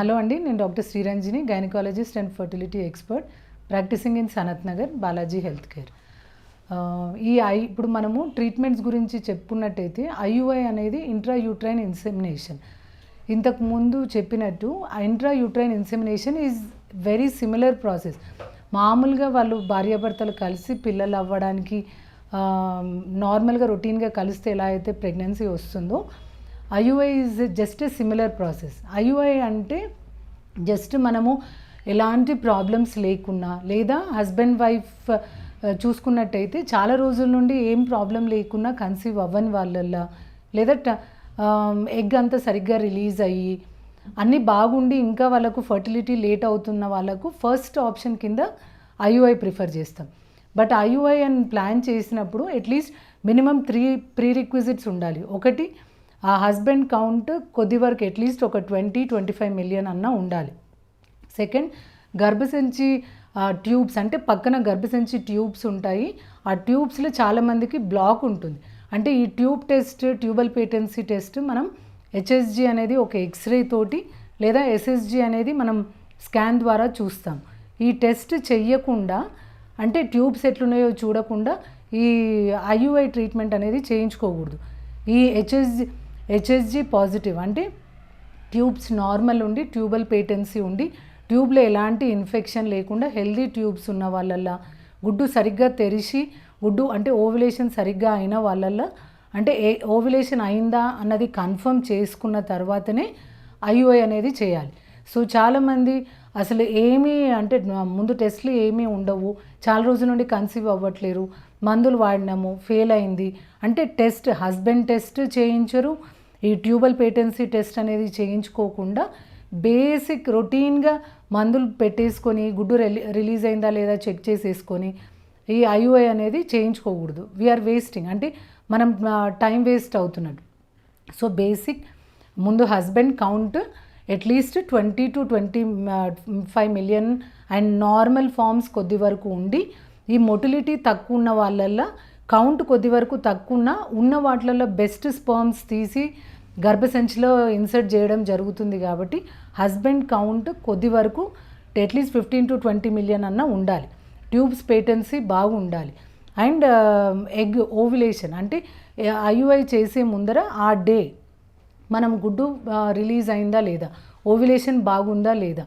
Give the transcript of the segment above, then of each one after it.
Hello అండి, నేను doctor Sriranjani, gynaecologist and fertility expert, practising in Sanath Nagar, Balaji health care. ఇప్పుడు మనము ట్రీట్మెంట్స్ గురించి చెప్పుకున్నట్టయితే ఐయుఐ అనేది ఇంట్రా యూట్రైన్ ఇన్సెమినేషన్. ఇంతకు ముందు చెప్పినట్టు intra uterine insemination is very similar process. మామూలుగా వాళ్ళు భార్యాభర్తలు కలిసి పిల్లలు అవ్వడానికి నార్మల్గా రొటీన్గా కలిస్తే ఎలా అయితే ప్రెగ్నెన్సీ వస్తుందో, IUI is just a similar process. IUI అంటే జస్ట్ మనము ఎలాంటి ప్రాబ్లమ్స్ లేకున్నా, లేదా హస్బెండ్ వైఫ్ చూసుకున్నట్టయితే చాలా రోజుల నుండి ఏం ప్రాబ్లం లేకున్నా కన్సీవ్ అవ్వని వాళ్ళల్లో, లేదా ఎగ్ అంతా సరిగ్గా రిలీజ్ అయ్యి అన్నీ బాగుండి ఇంకా వాళ్ళకు ఫర్టిలిటీ లేట్ అవుతున్న వాళ్ళకు ఫస్ట్ ఆప్షన్ కింద ఐయుఐ ప్రిఫర్ చేస్తాం. బట్ ఐయుఐ అని ప్లాన్ చేసినప్పుడు అట్లీస్ట్ మినిమం 3 ప్రీరిక్విజిట్స్ ఉండాలి. ఒకటి, ఆ హస్బెండ్ కౌంట్ కొద్ది వరకు అట్లీస్ట్ ఒక 20-25 మిలియన్ అన్నా ఉండాలి. సెకండ్, గర్భసంచి ట్యూబ్స్, అంటే పక్కన గర్భసంచి ట్యూబ్స్ ఉంటాయి. ఆ ట్యూబ్స్లో చాలామందికి బ్లాక్ ఉంటుంది. అంటే ఈ tube test, tubal patency test మనం హెచ్ఎస్జి అనేది ఒక ఎక్స్రే తోటి, లేదా ఎస్ఎస్జి అనేది మనం స్కాన్ ద్వారా చూస్తాం. ఈ టెస్ట్ చెయ్యకుండా, అంటే ట్యూబ్స్ ఎట్లున్నాయో చూడకుండా ఈ ఐయుఐ ట్రీట్మెంట్ అనేది చేయించుకోకూడదు. ఈ హెచ్ఎస్జి పాజిటివ్ అంటే ట్యూబ్స్ నార్మల్ ఉండి, ట్యూబల్ పేటెన్సీ ఉండి, ట్యూబ్లో ఎలాంటి ఇన్ఫెక్షన్ లేకుండా హెల్దీ ట్యూబ్స్ ఉన్న వాళ్ళల్లో, గుడ్డు సరిగ్గా తెరిచి గుడ్డు అంటే ఓవ్యులేషన్ సరిగ్గా అయిన వాళ్ళల్లో, అంటే ఓవ్యులేషన్ అయిందా అన్నది కన్ఫర్మ్ చేసుకున్న తర్వాతనే ఐయుఐ అనేది చేయాలి. సో చాలామంది అసలు ఏమీ, అంటే ముందు టెస్ట్లు ఏమీ ఉండవు, చాలా రోజుల నుండి కన్సీవ్ అవ్వట్లేరు, మందులు వాడినాము ఫెయిల్ అయింది అంటే టెస్ట్, హస్బెండ్ టెస్ట్ చేయించరు, ఈ ట్యూబల్ పేటెన్సీ టెస్ట్ అనేది చేయించుకోకుండా బేసిక్ రొటీన్గా మందులు పెట్టేసుకొని గుడ్డు రిలీజ్ అయిందా లేదా చెక్ చేసేసుకొని ఈ ఐయుఐ అనేది చేయించుకోకూడదు. వీఆర్ వేస్టింగ్, అంటే మనం టైం వేస్ట్ అవుతున్నట్టు. సో బేసిక్ ముందు husband count at least 20-25 million and normal forms కొద్ది వరకు ఉండి, ఈ మొటిలిటీ తక్కువ ఉన్న వాళ్ళల్లో కౌంట్ కొద్ది వరకు తక్కువ ఉన్న వాటిలలో బెస్ట్ స్పర్మ్స్ తీసి గర్భసంచిలో ఇన్సర్ట్ చేయడం జరుగుతుంది. కాబట్టి హస్బెండ్ కౌంట్ కొద్ది వరకు అట్లీస్ట్ 15-20 మిలియన్ అన్న ఉండాలి. ట్యూబ్స్ పేటెన్సీ బాగుండాలి. అండ్ ఎగ్ ఓవ్యులేషన్, అంటే ఐయుఐ చేసే ముందర ఆ డే మనం గుడ్డు రిలీజ్ అయిందా లేదా, ఓవ్యులేషన్ బాగుందా లేదా.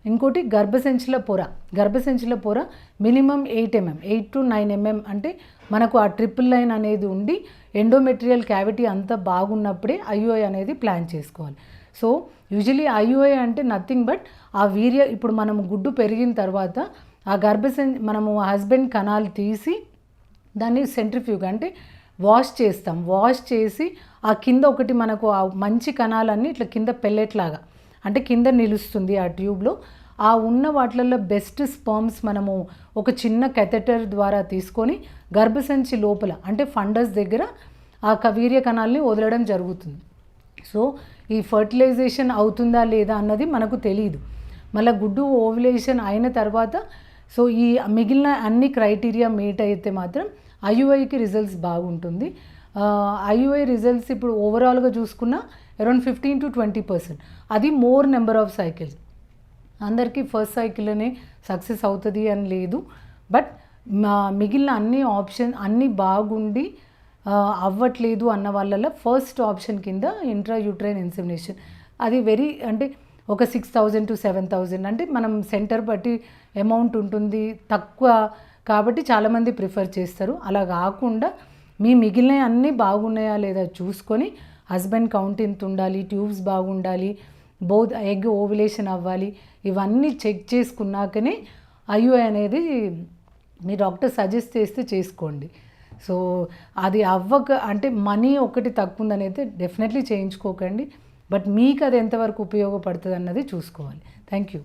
ఇంకోటి, గర్భసంచిల పొర మినిమం 8 to 9 mm, అంటే మనకు ఆ ట్రిపుల్ లైన్ అనేది ఉండి ఎండోమెట్రియల్ క్యావిటీ అంతా బాగున్నప్పుడే ఐయుఐ అనేది ప్లాన్ చేసుకోవాలి. సో యూజువలీ ఐయుఐ అంటే నథింగ్ బట్ ఆ ఇప్పుడు మనం గుడ్డు పెరిగిన తర్వాత ఆ మనము హస్బెండ్ కణాలు తీసి దాన్ని సెంట్రిఫ్యూగ్ అంటే వాష్ చేస్తాం. వాష్ చేసి ఆ కింద ఒకటి మనకు ఆ మంచి కణాలన్నీ ఇట్లా కింద పెల్లెట్లాగా, అంటే కింద నిలుస్తుంది ఆ ట్యూబ్లో. ఆ ఉన్న వాటిల్లో బెస్ట్ స్పర్మ్స్ మనము ఒక చిన్న కెథెటర్ ద్వారా తీసుకొని గర్భసంచి లోపల, అంటే ఫండస్ దగ్గర ఆ వీర్య కణాలని వదలడం జరుగుతుంది. సో ఈ ఫర్టిలైజేషన్ అవుతుందా లేదా అన్నది మనకు తెలియదు. మళ్ళీ గుడ్డు ఓవ్యులేషన్ అయిన తర్వాత సో ఈ మిగిలిన అన్ని క్రైటీరియా మీట్ అయితే మాత్రం ఐయుఐకి రిజల్ట్స్ బాగుంటుంది. ఐయుఐ రిజల్ట్స్ ఇప్పుడు ఓవరాల్గా చూసుకున్న అరౌండ్ 15-20%. అది మోర్ నెంబర్ ఆఫ్ సైకిల్స్. అందరికీ ఫస్ట్ సైకిల్లోనే సక్సెస్ అవుతుంది అని లేదు. బట్ మిగిలిన అన్ని ఆప్షన్ అన్నీ బాగుండి అవ్వట్లేదు అన్న వాళ్ళలో ఫస్ట్ ఆప్షన్ కింద ఇంట్రా యూట్రైన్ ఇన్సెమినేషన్. అది అంటే ఒక 6,000-7,000, అంటే మనం సెంటర్ బట్టి అమౌంట్ ఉంటుంది తక్కువ కాబట్టి చాలామంది ప్రిఫర్ చేస్తారు. అలా కాకుండా మిగిలిన అన్నీ బాగున్నాయా లేదా చూసుకొని, హస్బెండ్ కౌంట్ ఎంత ఉండాలి, ట్యూబ్స్ బాగుండాలి, బోత్ ఎగ్ ఓవ్యులేషన్ అవ్వాలి, ఇవన్నీ చెక్ చేసుకున్నాకనే ఐయుఐ అనేది మీ డాక్టర్ సజెస్ట్ చేస్తే చేసుకోండి. సో అది అంటే మనీ ఒకటి తక్కువ ఉందని అయితే డెఫినెట్లీ చేయించుకోకండి. బట్ మీకు అది ఎంతవరకు ఉపయోగపడుతుంది అన్నది చూసుకోవాలి. Thank you.